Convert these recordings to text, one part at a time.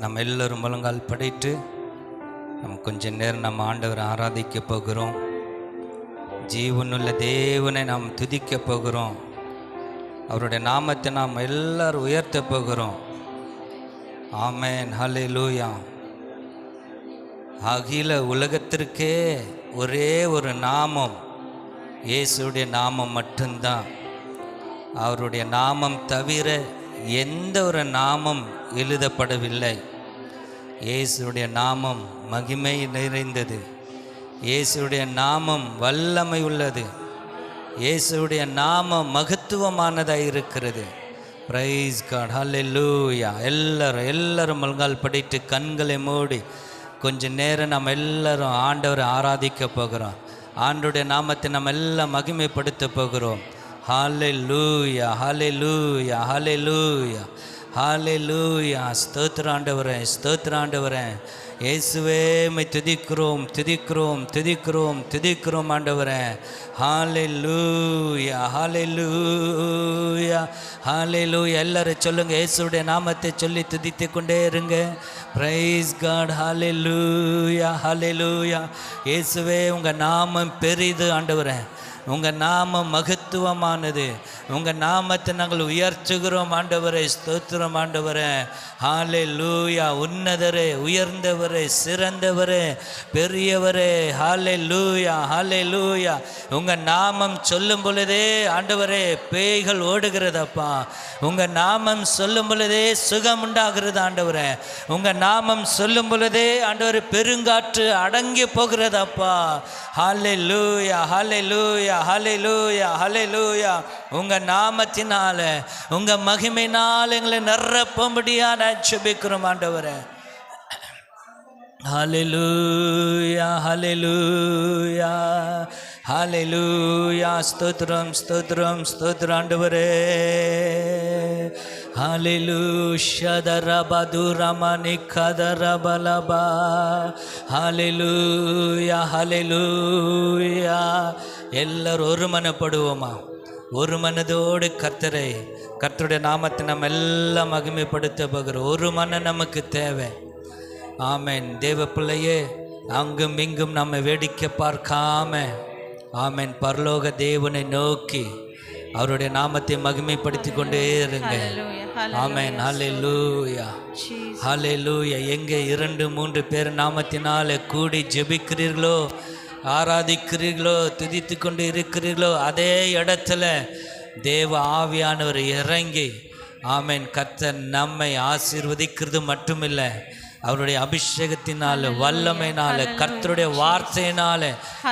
நம்ம எல்லோரும் முழங்கால் படைத்து நம்ம கொஞ்ச நேரம் நம்ம ஆண்டவரை ஆராதிக்க போகிறோம். ஜீவனுள்ள தேவனை நாம் துதிக்க போகிறோம். அவருடைய நாமத்தை நாம் எல்லாரும் உயர்த்த போகிறோம். ஆமென், ஹல்லேலூயா. அகில உலகத்திற்கே ஒரே ஒரு நாமம், இயேசுடைய நாமம் மட்டும்தான். அவருடைய நாமம் தவிர எந்த ஒரு நாமம் எழுதப்படவில்லை. இயேசுடைய நாமம் மகிமை நிறைந்தது. இயேசுடைய நாமம் வல்லமை உள்ளது. இயேசுடைய நாமம் மகத்துவமானதாக இருக்கிறது. பிரைஸ் காட், ஹல்லேலூயா. எல்லாரும் முழங்கால் படிட்டு கண்களை மூடி கொஞ்ச நேரம் நம்ம எல்லாரும் ஆண்டவரை ஆராதிக்க போகிறோம். ஆண்டவருடைய நாமத்தை நம்ம எல்லாம் மகிமைப்படுத்த போகிறோம். ஹல்லேலூயா, ஹல்லேலூயா, ஹல்லேலூயா, ஹல்லேலூயா. ஸ்தோத்திர ஆண்டவரே, ஸ்தோத்திர ஆண்டவரே. இயேசுவே மை துதிக்கிறோம், துதிக்கிறோம், துதிக்கிறோம், துதிக்கிறோம் ஆண்டவரே. ஹல்லேலூயா, ஹல்லேலூயா, ஹல்லேலூயா. எல்லாரும் சொல்லுங்க, இயேசுடைய நாமத்தை சொல்லி துதித்து கொண்டே இருங்க. பிரைஸ் காட், ஹல்லேலூயா, ஹல்லேலூயா. இயேசுவே உங்கள் நாமம் பெரிது ஆண்டவரே. உங்கள் நாமம் மகத்துவமானது. உங்கள் நாமத்தை நாங்கள் உயர்த்துகிறோம் ஆண்டவரே. ஸ்தோத்திரம் ஆண்டவரே. ஹல்லேலூயா. உன்னதரே, உயர்ந்தவரே, சிறந்தவரே, பெரியவரே. ஹல்லேலூயா, ஹல்லேலூயா. உங்கள் நாமம் சொல்லும் பொழுதே ஆண்டவரே பேய்கள் ஓடுகிறதப்பா. உங்கள் நாமம் சொல்லும் பொழுதே சுகம் உண்டாகிறது ஆண்டவரே. உங்கள் நாமம் சொல்லும் பொழுதே ஆண்டவரே பெருங்காற்று அடங்கி போகிறதப்பா. ஹல்லேலூயா, ஹல்லேலூயா, ஹல்லேலூயா, ஹல்லேலூயா. உங்கள் நாமத்தினால உங்கள் மகிமையினால் எங்களை நிரப்பும்படியாக நான் ஜெபிக்கிறோம் ஆண்டவரே. ஹல்லேலூயா, ஹல்லேலூயா, ஹல்லேலூயா. ஸ்தோத்திரம், ஸ்தோத்திரம், ஸ்தோத்திரம் ஆண்டவரே. ஹல்லேலூயா. தரபதுரமணி கதரபலபா. ஹல்லேலூயா, ஹல்லேலூயா. எல்லாரும் ஒரு மனப்படுவோமா? ஒரு மனதோடு கர்த்தருடைய நாமத்தை நம்ம எல்லாம் மகிமைப்படுத்த போகிறோம். ஒரு மனம் நமக்கு தேவை. ஆமென். தேவ பிள்ளையே, அங்கும் இங்கும் நம்ம வேடிக்கை பார்க்காம ஆமென் பரலோக தேவனை நோக்கி அவருடைய நாமத்தை மகிமைப்படுத்தி கொண்டே இருங்க. ஆமென். ஹல்லேலூயா, ஹல்லேலூயா. எங்கே 2-3 பேர் நாமத்தினால கூடி ஜெபிக்கிறீர்களோ, ஆராதிக்கிறீர்களோ, துதித்து கொண்டு இருக்கிறீர்களோ, அதே இடத்துல தேவ ஆவியானவர் இறங்கி ஆமென் கர்த்தர் நம்மை ஆசீர்வதிக்கிறது மட்டுமில்லை, அவருடைய அபிஷேகத்தினால, வல்லமையினால, கர்த்தருடைய வார்த்தையினால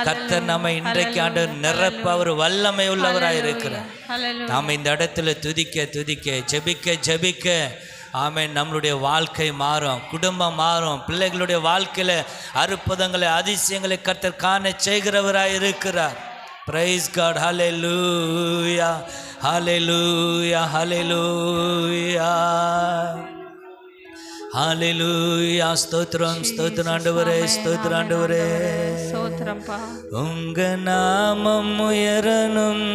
கர்த்தர் நம்ம இன்றைக்கு ஆண்டவர் நிரப்ப அவர் வல்லமை உள்ளவராக இருக்கிறார். நாம் இந்த இடத்துல துதிக்க துதிக்க, ஜெபிக்க ஜெபிக்க ஆமென் நம்மளுடைய வாழ்க்கை மாறும், குடும்பம் மாறும், பிள்ளைகளுடைய வாழ்க்கையில் அற்புதங்களை, அதிசயங்களை கர்த்தர் காண செய்கிறவராக இருக்கிறார். பிரைஸ் காட், ஹல்லேலூயா, ஹல்லேலூயா, ஹல்லேலூயா, ஹல்லேலூயா. ஸ்தோத்திரம், ஸ்தோத்திரம் ஆண்டவரே, ஸ்தோத்திரம் ஆண்டவரே. உங்க நாமம் உயரணும்,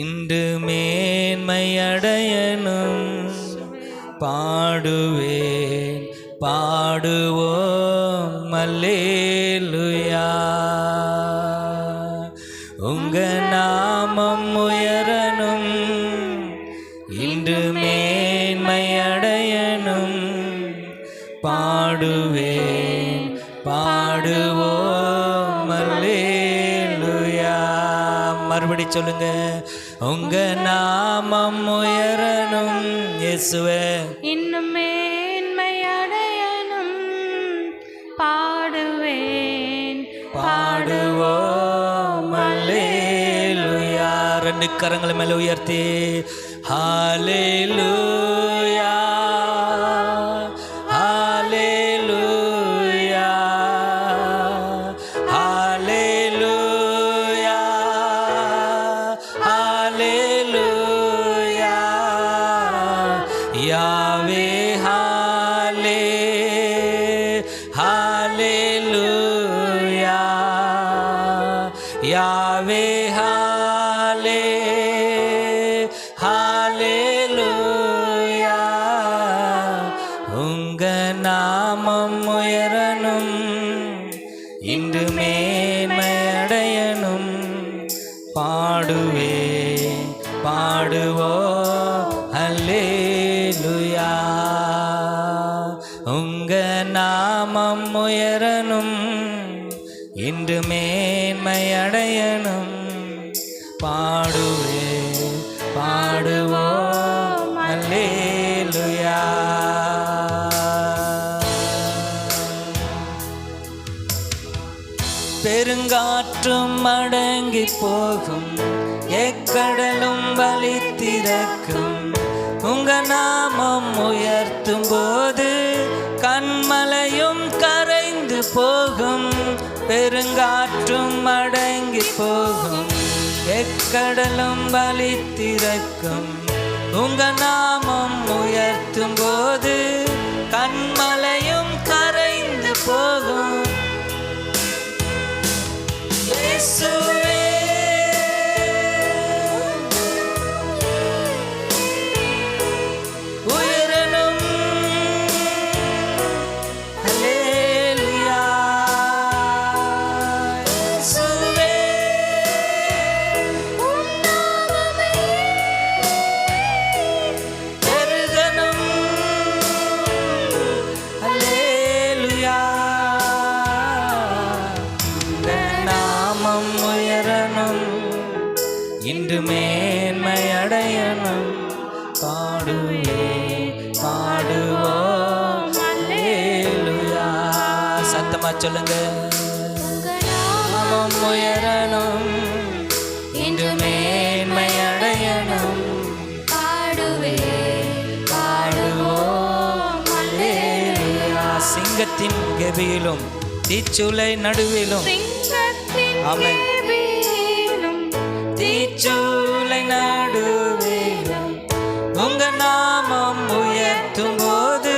இன்று மேன்மை அடையணும். பாடுவேன், பாடுவோம் அல்லேலூயா. உங்க நாமம் உயரணும், இன்று மேன்மை அடையணும். பாடுவேன், பாடுவோம் அல்லேலூயா. மறுபடி சொல்லுங்க, உங்க நாமம் உயரணும் இயேசுவே, இன்னும் மேன்மை அடையணும். பாடுவேன், பாடுவோம் அல்லேலூயா. 2 கரங்களை மேலே உயர்த்தி ஹல்லேலூயா, ஹல்லேலூயா, ஹல்லேலூயா, ஹல்லேலூயா. யாவே ஹல்லே, ஹல்லேலூயா. யாவே ஹல்லே, ஹல்லேலூயா. நாமம் உயரணும், இன்று மேன்மையடையணும். பாடுவே பாடுவோ அல்லேலூயா. உங்க நாமம் உயரணும், இன்று மேன்மையடையணும். பாடுவே பாடுவோ அல்லேலூயா. பெருங்காற்றும் அடங்கி போகும், எக்கடலும் வழி திறக்கும். உங்க நாமம் உயர்த்தும் போது கண்மலையும் கரைந்து போகும். பெருங்காற்றும் அடங்கி போகும், எக்கடலும் வழி திறக்கும். உங்க நாமம் உயர்த்தும் போது கண்மலையும் கரைந்து போகும். இயேசுவே உயரணும், அல்லேலூயா. இயேசுவே பெருகணும், அல்லேலூயா. நாமம் உயரணும், இன்று மேன்மை அடையணும். பாடுவே பாடுவோம் அல்லேலூயா. சத்தமா சொல்லுங்க. நாமம் உயரணும், இன்று மேன்மை அடையணும். பாடுவே பாடுவோம் அல்லேலூயா. சிங்கத்தின் கெபியிலும் தீச்சுளை நடுவிலும், ஆமென். தீச்சூளை நடுவிலும் உங்க நாமம் உயர்த்தும் போது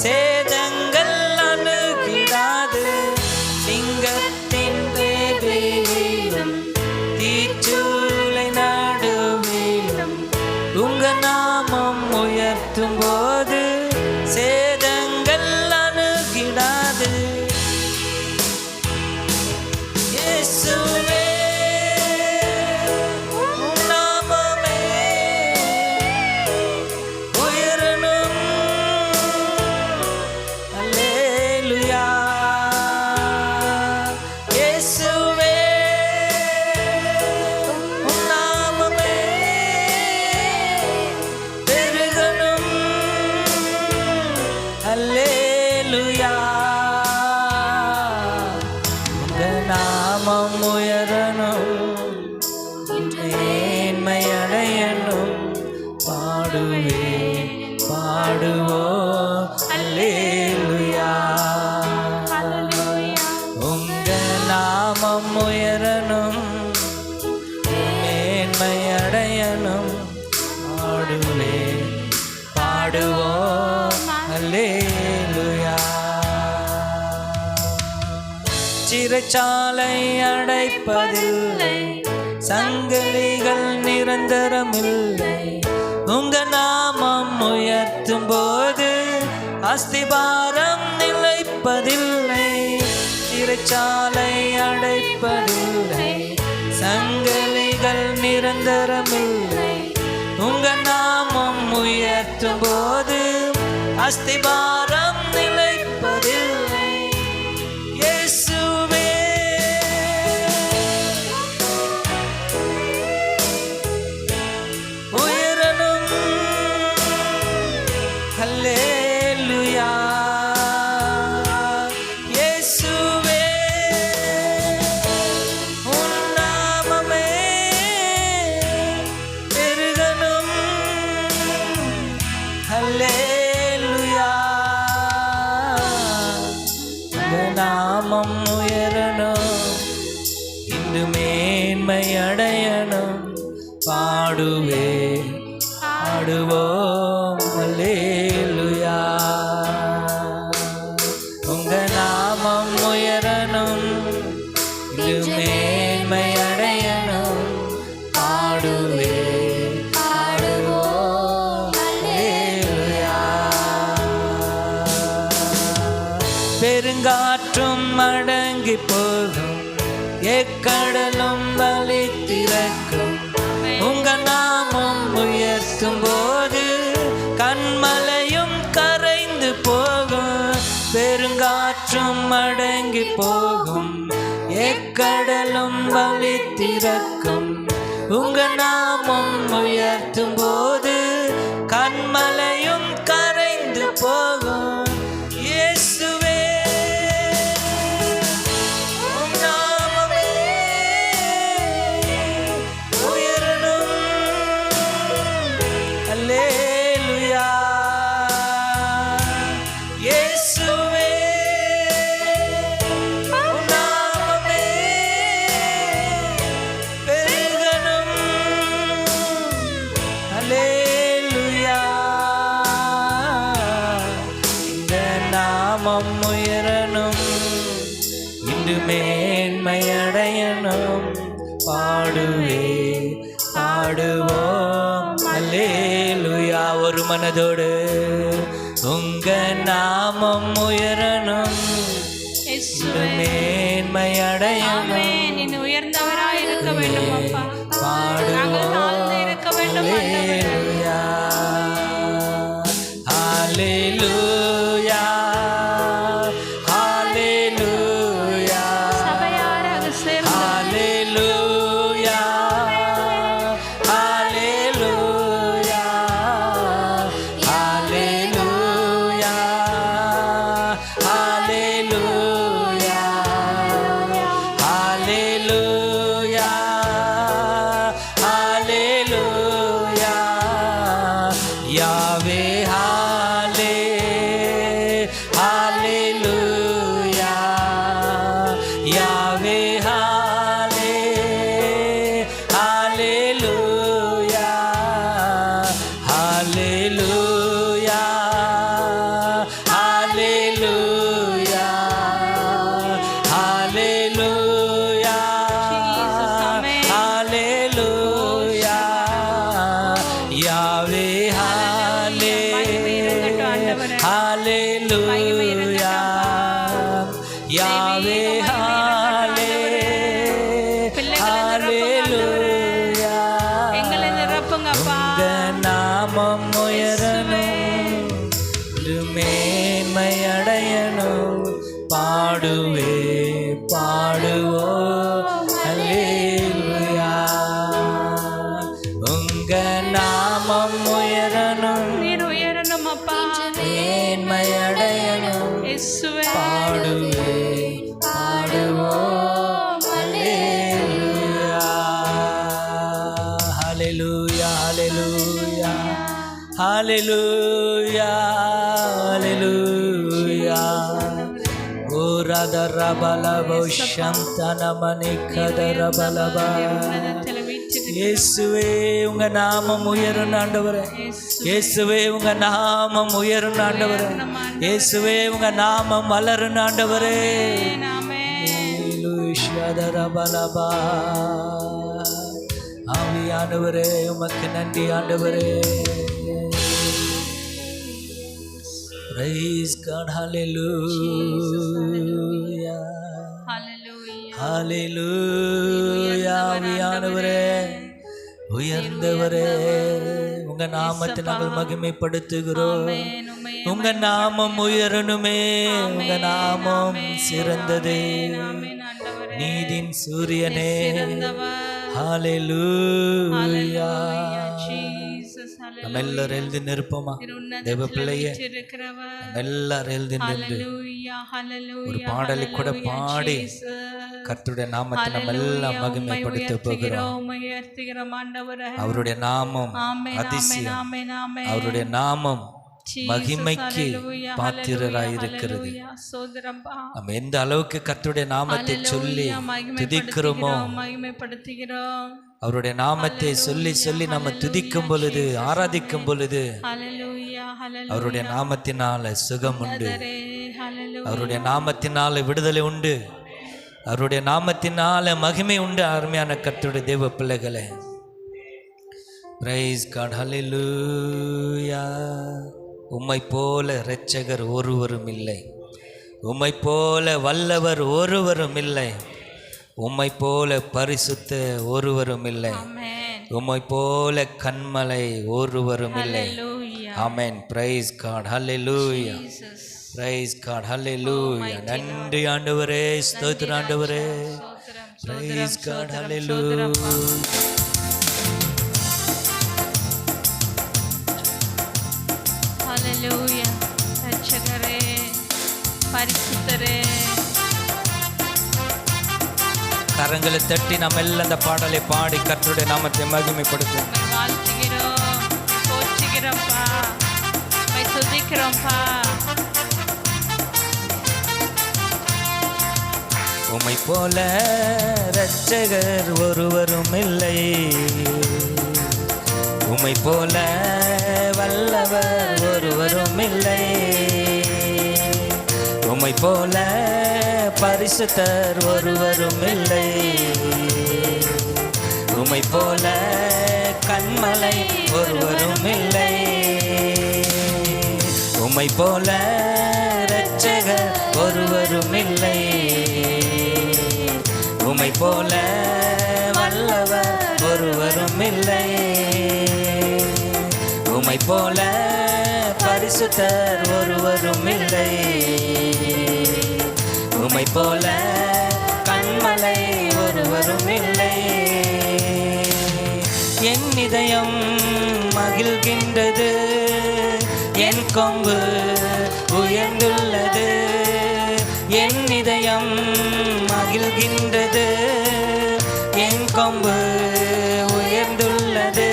சேதங்கள் அணுகிடாது. சிங்கத்தின் கெபியிலும் தீச்சூளை நடுவிலும் உங்க நாமம் உயர்த்தும் போது சேதங்கள் அணுகிடாது. இயேசுவே உம் நாமமே உயரணும், அல்லேலூயா. இயேசுவே உம் நாமமே பெருகணும், அல்லேலூயா. நாமம் உயரணும், மேன்மை அடையணும். பாடுவே பாடுவோ அல்லேலூயா. உங்க நாமம் உயரணும், மேன்மை அடையணும். பாடுவே பாடுவோ அல்லேலூயா. சிறைச்சாலை அடைப்பதில்லை, சங்கிலிகள் நிரந்தரமில்லை. உங்க நாமம் உயர்த்தும் போது அஸ்திபாரம் நிலைப்பதில்லை. சிறைச்சாலை அடைப்பதில்லை, சங்கிலிகள் நிரந்தரமில்லை. உங்க நாமம் உயர்த்தும் போது அஸ்திபாரம் நிலைப்பதில்லை. இயேசுவே உயரணும், அல்லேலூயா. இயேசுவே உம் நாமமே பெருகணும், அல்லேலூயா. நாமம் உயரணும், இன்று மேன்மை அடையணும். பாடுவே பாடுவோம் அல்லேலூயா. உங்க நாமம் உயரணும், இன்று மேன்மை அடையணும். பாடுவே பாடுவோம் அல்லேலூயா. பெருங்காற்றும் அடங்கி போகும், எக்கடலும் வழி திறக்கும். உங்க நாமம் உயர்த்தும் போது கண்மலையும் கரைந்து போகும். பெருங்காற்றும் அடங்கி போகும், எக்கடலும் வழி திறக்கும். உங்க நாமம் உயர்த்தும் போது கண்மலையும் கரைந்து போகும். இயேசுவே உம் நாமமே உயரணும். அல்லேலூயா. இயேசுவே உம் நாமமே பெருகணும். அல்லேலூயா. இந்த நாமம் உயரணும், இன்று மேன்மை அடையணும். பாடுவே பாடுவோம் அல்லேலூயா. ஒரு மனதோடு உங்க நாமம் உயரணும், இன்று மேன்மை அடையணும். நீ உயர்ந்தவராய் இருக்க வேண்டும் அப்பா. பாடுவோம் இருக்க வேண்டும் அல்லேலூயா. ஹல்லேலூயா. ஹல்லேலூயா. சபையாராக சேர்ந்து ஹல்லேலூயா. ஹல்லேலூயா. ஹல்லேலூயா. ஹல்லேலூயா. ஹல்லேலூயா. ஹல்லேலூயா. யாவே ஹல்லேலூயா. யாவே ஹல்லேலூயா. ஹல்லேலூயா. ஹல்லேலூயா. ஹல்லேலூயா. ஹல்லேலூயா. யாவே ஹல்லேலூயா. யாவே ஹல்லேலூயா. எங்களை நிரப்புங்கப்பா. உங்க நாமம் உயரணும், இன்று மேன்மை அடையணும். பாடுவே பாடுவோம் அல்லேலூயா. உங்க நாமம் உயரணும், நீர் உயரணும் அப்பா. மேன்மை அடையணும். இயேசுவே பாடுவே பாடுவோம் அல்லேலூயா. ஹல்லேலூயா. ஹல்லேலூயா. ஹல்லேலூயா. ஹல்லேலூயா. ஓ ரதரபலபோ சந்தனமணி கதரபலபா. இயேசுவே உங்க நாமம் உயரும் ஆண்டவரே. இயேசுவே உங்க நாமம் உயரும் ஆண்டவரே. இயேசுவே உங்க நாமம் வளரும் ஆண்டவரே. ஷதரபலபா. ஆவியானவரே உமக்கு நன்றி ஆண்டவரே. Praise God. Hallelujah. Hallelujah. ஆவியானவரே உயர்ந்தவரே உங்க நாமத்தை நாங்கள் மகிமைப்படுத்துகிறோம். உங்க நாமம் உயரணுமே. உங்க நாமம் சிறந்ததே. நீதின் சூரியனே. ஹல்லேலூயா. நம்ம எல்லாரும் எழுதி நிற்போமா? தேவ பிள்ளையே எல்லாரும் எழுதி நின்று ஒரு பாடலை கூட பாடி கர்த்தருடைய நாமத்தை நம்ம எல்லாம் மகிமைப்படுத்த போகிறோம். அவருடைய நாமம் அதிசயம், அவருடைய நாமம் மகிமைக்கு பாத்திரராயிருக்கிறது. நம்ம எந்த அளவுக்கு கர்த்தருடைய நாமத்தை சொல்லி துதிக்கிறோமோ, அவருடைய நாமத்தை சொல்லி சொல்லி நம்ம துதிக்கும் பொழுது, ஆராதிக்கும் பொழுது அவருடைய நாமத்தினால சுகம் உண்டு, அவருடைய நாமத்தினால விடுதலை உண்டு, அவருடைய நாமத்தினால மகிமை உண்டு. அருமையான கர்த்தருடைய தேவ பிள்ளைகளே, பிரைஸ் காட். ஹல்லேலூயா. உம்மை போல இரட்சகர் ஒருவரும் இல்லை. உம்மை போல வல்லவர் ஒருவரும் இல்லை. உம்மை போல பரிசுத்த ஒருவரும் இல்லை. ஆமென். உம்மை போல கண்மலை ஒருவரும் இல்லை. Hallelujah. Amen. Praise God. Hallelujah. Jesus. Praise God. Hallelujah. நன்றி ஆண்டவரே, ஸ்தோத்திரம் ஆண்டவரே. சோத்திரம், பிரைஸ் காட். சோத்திரம், ஹல்லேலூயா. Hallelujah. ரட்சகரே, பரிசுத்தரே. கரங்களை தட்டி நம்ம எல்லாம் அந்த பாடலை பாடி கர்த்தருடைய நாமத்தை மகிமைப்படுத்தும். உம்மை வாழ்த்துகிறோம், போற்றுகிறோம்ப்பா, உம்மை துதிக்கிறோம்ப்பா. உம்மை போல இரட்சகர் ஒருவரும் இல்லை. உம்மை போல வல்லவர் ஒருவரும் இல்லை. உம்மை போல பரிசுத்தர் ஒருவரும் இல்லை. உம்மை போல கண்மலை ஒருவரும் இல்லை. உம்மை போல இரட்சகர் ஒருவரும் இல்லை. உம்மை போல வல்லவர் ஒருவரும் இல்லை. உம்மை போல பரிசுத்தர் ஒருவரும் இல்லை. உம்மை போல கண்மலை ஒருவரும் இல்லை. என் இதயம் மகிழ்கின்றது, என் கொம்பு உயர்ந்துள்ளது. என் இதயம் மகிழ்கின்றது, என் கொம்பு உயர்ந்துள்ளது.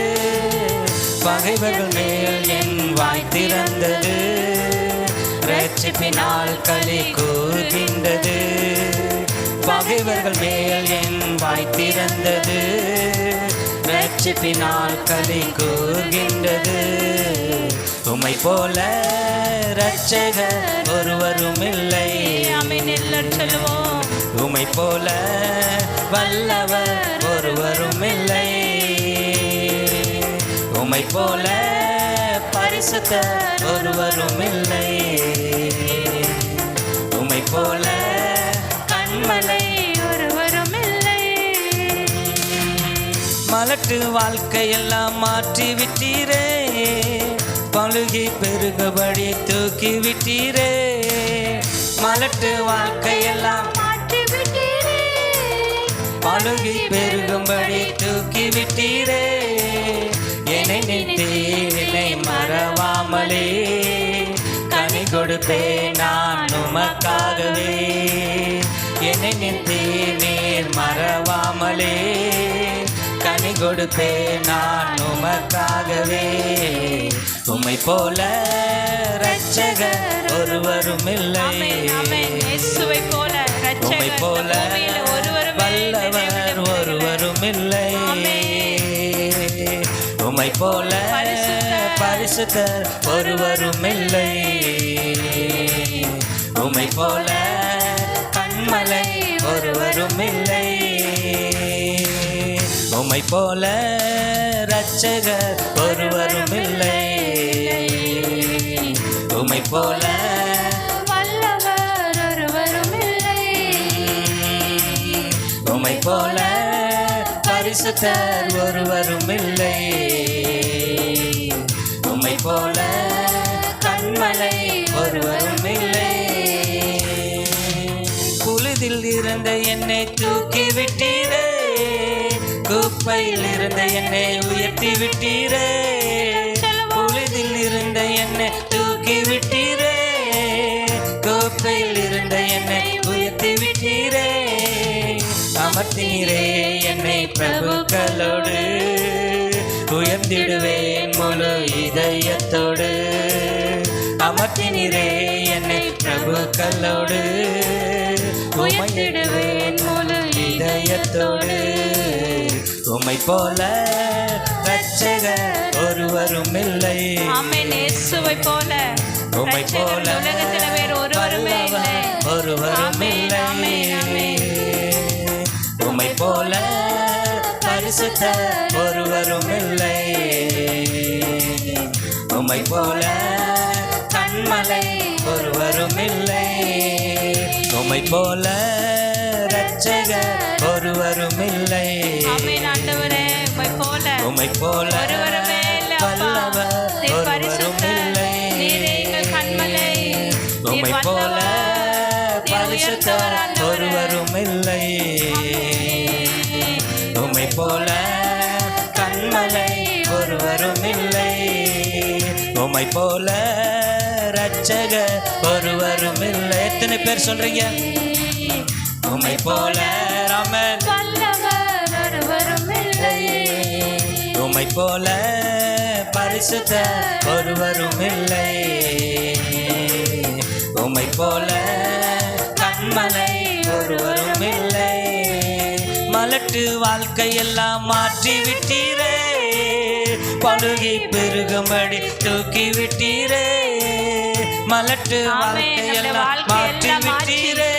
பகைவர்கள் மேல் என் வாய் திறந்தது, இரட்சிப்பினால் களி கூர்கின்றது. பகைவர்கள் மேல் என் வாய் திறந்தது, இரட்சிப்பினால் களி கூர்கின்றது. உம்மை போல இரட்சகர் ஒருவரும் இல்லை. ஆமென். எல்லாரும் சொல்லுவோம். உம்மை போல வல்லவர் ஒருவரும் இல்லை. உம்மை போல பரிசுத்தர் ஒருவரும் இல்லை. உம்மை போல கண்மலை ஒருவரும் இல்லை. மலட்டு வாழ்க்கையெல்லாம் மாற்றி விட்டீரே, பழுகி பெருகபடி தூக்கி விட்டீரே. மலட்டு வாழ்க்கையெல்லாம் மாற்றி விட்டீரே, பழுகி பெருகும்படி தூக்கி விட்டீரே. என்னை நினைத்தீர், என்னை மறவாமலே கனி கொடுப்பேன் நான் உமக்காகவே. என்னை நினைத்தீர், நீர் மறவாமலே கனி கொடுப்பேன் நான் உமக்காகவே. உம்மை போல இரட்சகர் ஒருவரும் இல்லை. ஆமென். ஆமென். இயேசுவை போல உம்மை இரட்சகர் போல இந்த பூமியில ஒருவருமே இல்லை. வல்லவர் ஒருவரும் இல்லை. உம்மை போல பரிசுத்தர் ஒருவரும் இல்லை. உம்மை போல கண்மலை ஒருவரும் இல்லை. உம்மை போல இரட்சகர் ஒருவரும் இல்லை. உம்மை போல வல்லவர் ஒருவரும் இல்லை. உம்மை போல பரிசுத்தர் ஒருவரும் இல்லை. உம்மை போல கண்மலை ஒருவரும் இல்லை. புழுதில் இருந்த என்னை தூக்கி விட்டீரே, குப்பையில் இருந்த என்னை உயர்த்தி விட்டீரே. புழுதில் இருந்த என்னை தூக்கி விட்டீரே, குப்பையில் இருந்த என்னை உயர்த்தி விட்டீரே. அமர்த்தினீரே என்னை பிரபுக்களோடு, உயர்ந்திடுவேன் முழு இதயத்தோடு. அமர்த்தினீரே என்னை பிரபுக்களோடு, உயர்ந்திடுவேன் முழு இதயத்தோடு. உம்மை போல இரட்சகர் ஒருவரும் இல்லை. ஆமென். இயேசுவை போல உம்மை போல உலகத்தில் வேறு ஒருவருமே இல்லை. ஒருவரும் இல்லை. ஆமென். ஆமென். உம்மை போல பரிசுத்தர் ஒருவரும் இல்லை. உம்மை போல கண்மலை ஒருவரும் இல்லை. உம்மை போல இரட்சகர் ஒருவரும் இல்லை. ஆமென் ஆண்டவரே, உம்மை போல உம்மை போல ஒருவருமே இல்லை அப்பா. வல்லவர் நீர் ஒருவரும் பரிசுத்தர், இல்லை. நீரே எங்கள் கண்மலை, நீர் உம்மை போல வல்லவர், நீர் பரிசுத்தர் உயர்ந்தவர் ஆண்டவரே. ஒருவரும் இல்லை. உம்மை போல கண்மலை ஒருவரும் இல்லை. உம்மை போல இரட்சகர் ஒருவரும் இல்லை. எத்தனை பேர் சொல்றீங்க? உம்மை போல ஆமென். வல்லவர் ஒருவரும் இல்லை. உம்மை போல பரிசுத்தர் ஒருவரும் இல்லை. உம்மை போல கண்மலை ஒருவரும் இல்லை. மலட்டு வாழ்க்கையெல்லாம் மாற்றி விட்டீரே, பழுகி பெருகும்படி தூக்கி விட்டீரே. மலட்டு வாழ்க்கையெல்லாம் மாற்றி விட்டீரே,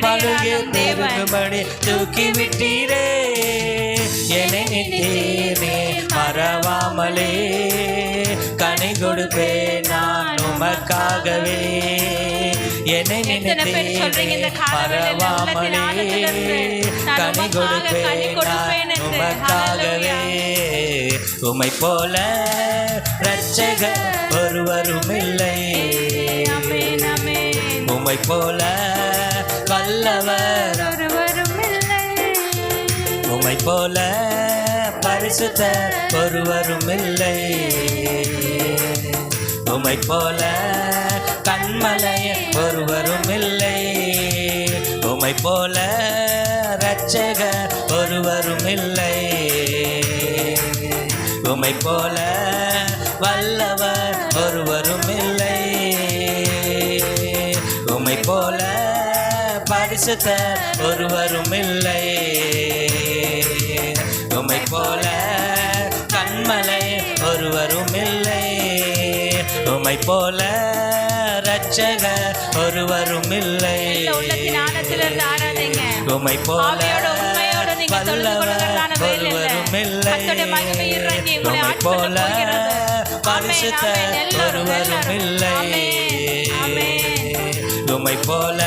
பழுகி பெருகும்படி தூக்கி விட்டீரே. என்னை நித்தீரே மறவாமலே, கனி கொடுப்பேன் நான் உமக்காகவே. என்னை நினைத்தீரே மறவாமலே, கனி கொடுப்பேன் நான் உமக்காகவே. உம்மை போல இரட்சகர் ஒருவரும் இல்லை. ஆமென் ஆமென். உம்மை போல வல்லவர் ஒருவரும் இல்லை. உம்மை போல பரிசுத்தர் ஒருவரும் இல்லை. உம்மை போல கண்மலை ஒருவரும் இல்லை. உம்மை போல இரட்சகர் ஒருவரும் இல்லை. உம்மை போல வல்லவர் ஒருவரும் இல்லை. உம்மை போல பரிசுத்தர் ஒருவரும் இல்லை. உம்மை போல கண்மலை ஒருவரும் இல்லை. உம்மை போல இரட்சகர் ஒருவரும் இல்லை. உள்ளத்தின் ஆழத்திலிருந்து ஆராதிங்க. உம்மை போல ஆவியோட உண்மையோட நீங்க தொழுது கொள்வதற்கான வேலை இல்லை. ஒருவரும் இல்லை. கர்த்தருடைய மகிமை இறங்கி உங்களை உம்மை ஆட்கொள்ள போல போகிறது. பரிசுத்தர் ஆமென், ஆமென். ஒருவரும் இல்லை. ஆமென், ஆமென். உம்மை போல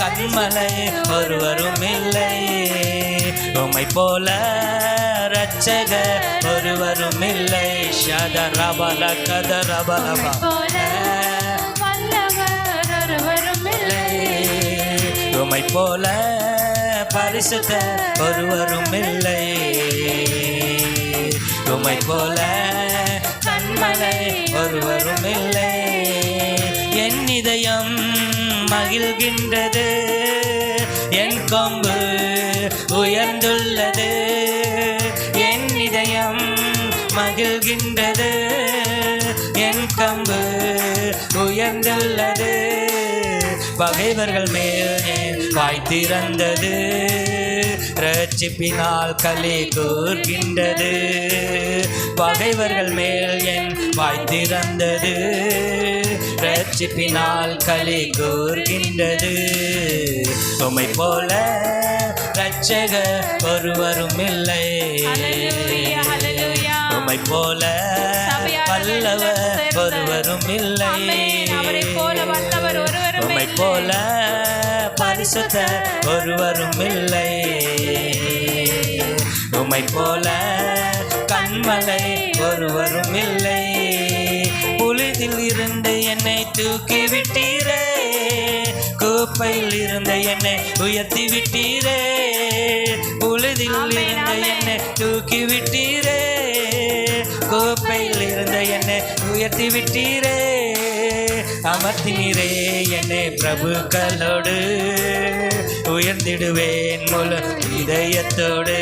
கண்மலை ஒருவரும் இல்லை. உம்மை போல இரட்சகர் ஒருவரும் இல்லை. ஷதரபல கதரபலபா போல வல்லவர் ஒருவரும் இல்லை. உம்மை போல பரிசுத்தர் ஒருவரும் இல்லை. உம்மை போல கண்மலை ஒருவரும் இல்லை. என் இதயம் மகிழ்கின்றது, என் கொம்பு உயர்ந்துள்ளது. என் இதயம் மகிழ்கின்றது, என் கம்பு உயர்ந்துள்ளது. பகைவர்கள் மேல் என் வாய் திறந்தது, இரட்சிப்பினால் களி கூர்கின்றது. பகைவர்கள் மேல் என் வாய் திறந்தது, இரட்சிப்பினால் களி கூர்கின்றது. உம்மை போல இரட்சகர் ஒருவரும் இல்லை. ஹல்லேலூயா, ஹல்லேலூயா. உம்மை போல வல்லவர் ஒருவரும் இல்லை. ஆமென். அவரைப் போல வல்லவர் ஒருவரும் உம்மை இல்லை. போல பரிசுத்தர் ஒருவரும் இல்லை. உம்மை போல கண்மலை ஒருவரும் இல்லை. புலிதில் இருந்து என்னை தூக்கி விட்டீரே, குப்பையில் இருந்த என்னை உயர்த்தி விட்டீரே. புலிதில் இருந்த என்னை தூக்கி விட்டீரே, குப்பையில் இருந்த என்னை உயர்த்தி விட்டீரே. அமர்த்தினீரே என்னை பிரபுக்களோடு, உயர்ந்திடுவேன் முழு இதயத்தோடு.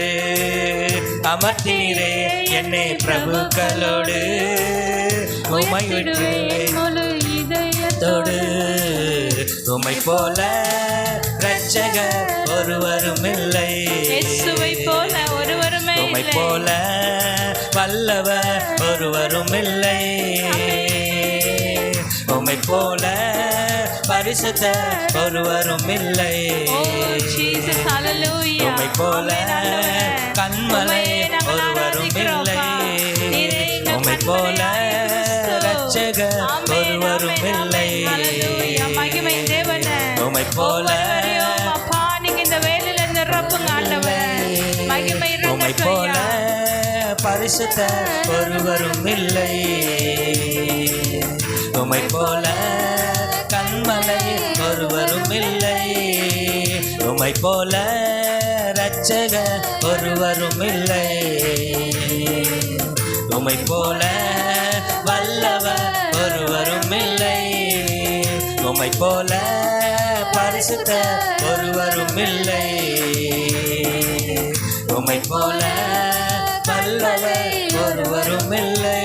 அமர்த்தினீரே என்னை பிரபுக்களோடு, உம்மை விட்டுவேன் முழு இதயத்தோடு. உம்மை போல இரட்சகர் ஒருவரும் இல்லை. இயேசுவை போல ஒருவருமே உம்மை இல்லை. போல வல்லவர் ஒருவரும் இல்லை. உம்மை போல பரிசுத்தர் ஒருவரும் இல்லை. Oh, Jesus, hallelujah. உம்மை போல ஆமென் ஆண்டவரே. கண்மலை உம்மையே நாங்கள் ஒருவரும் இல்லை. ஆராதிக்கிறோம். நீரே எங்கள் உம்மை போல கண்மலையாய் இரட்சகர் ஆமென், ஒருவரும் ஆமென், இல்லை. ஆமென். ஹல்லேலூயா. மகிமை தேவனே. உம்மை போல ஒவ்வொருவரையும் அப்பா நீங்க இந்த வேலையில நிரப்புங்க ஆண்டவரே. மகிமை உம்மை போல பரிசுத்த ஒருவரும் இல்லை. உம்மை போல கண்மலை ஒருவரும் இல்லை. உம்மை போல இரட்சக ஒருவரும் இல்லை. உம்மை போல வல்லவர் ஒருவரும் இல்லை. உம்மை போல பரிசுத்த ஒருவரும் இல்லை. உம்மை போல வல்லவர் ஒருவரும் இல்லை.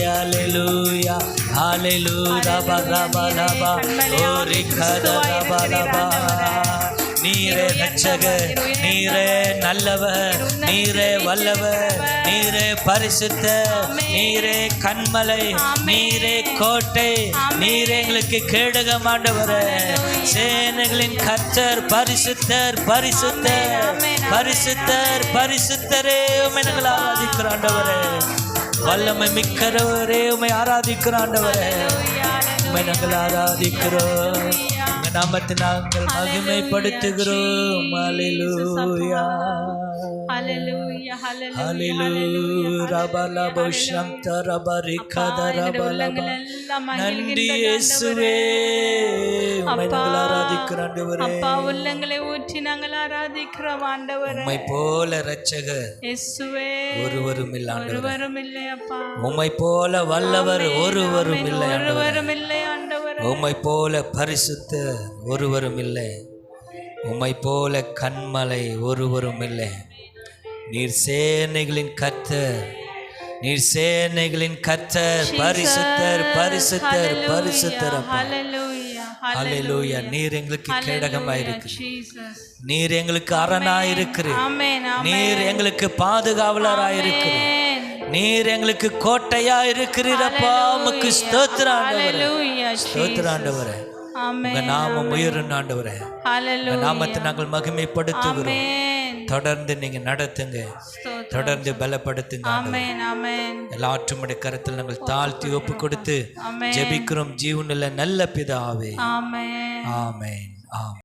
ஹல்லேலூயா ஹல்லேலூயா ரபா ரபா ரபா ஓரி கதா ரபா ரபா. நீரே ரட்சகர், நீரே நல்லவர், நீரே வல்லவர், நீரே பரிசுத்த, நீரே கண்மலை, நீரே கோட்டை, நீரே எங்களுக்கு கேடகம் ஆண்டவரே. சேனைகளின் கர்த்தர் பரிசுத்தர் பரிசுத்தர் பரிசுத்தர் பரிசுத்தரே. உம்மை நாங்கள் ஆராதிக்கிறோம் ஆண்டவரே. வல்லமை மிக்கவரே உம்மை ஆராதிக்கிறோம் ஆண்டவரே. உம்மை நாங்கள் ஆராதிக்கிறோம். நாமத்தை நாங்கள் மகிமைப்படுத்துகிறோம். ஹல்லேலூயா ஹல்லேலூயா ஹல்லேலூயா ரபலபோ ஷம்த ரபரிகத ரபலப. நன்றி இயேசுவே. உம்மை நாங்கள் ஆராதிக்கிறோம் ஆண்டவரே. அப்பா உள்ளங்களை ஊற்றி நாங்கள் ஆராதிக்கிறோம் ஆண்டவரே. உம்மை போல இரட்சகர் இயேசுவே ஒருவரும் இல்லை ஆண்டவரே. ஒருவரும் இல்லை அப்பா. உம்மை போல வல்லவர் ஒருவரும் இல்லை ஆண்டவரே. ஒருவரும் இல்லை ஆண்டவரே. உம்மை போல பரிசுத்த ஒருவரும் இல்லை. உம்மை போல கண்மலை ஒருவரும் இல்லை. நீர் சேனைகளின் கர்த்தர், நீர் சேனைகளின் கர்த்தர் பரிசுத்தர் பரிசுத்தர் பரிசுத்தர். ஹல்லேலூயா ஹல்லேலூயா. நீர் எங்களுக்கு கேடகமாயிருக்கிறீர். ஜீசஸ். நீர் எங்களுக்கு அரணாயிருக்கிறீர். ஆமென் ஆமென். நீர் எங்களுக்கு பாதுகாவலராயிருக்கிறீர். நீர் எங்களுக்கு கோட்டையா இருக்கிறீரப்பா. உமக்கு ஸ்தோத்திரம் ஆண்டவரே. ஹல்லேலூயா ஸ்தோத்திரம் ஆண்டவரே. ஆமென். உங்க நாமம் உயரும் ஆண்டவரே. ஹல்லேலூயா. நாமத்தை நாங்கள் மகிமைப்படுத்துகிறோம். ஆமென். தொடர்ந்து நீங்க நடத்துங்க, ஸ்தோத்திரம். தொடர்ந்து பலப்படுத்துங்க ஆண்டவரே. ஆமென் ஆமென். எல்லாற்றுமுடைய கருத்தில் நாங்கள் தாழ்த்தி ஒப்பு கொடுத்து ஆமென். ஜெபிக்கிறோம் ஜீவனுள்ள நல்ல பிதாவே. ஆமென். ஆமென் ஆமென்.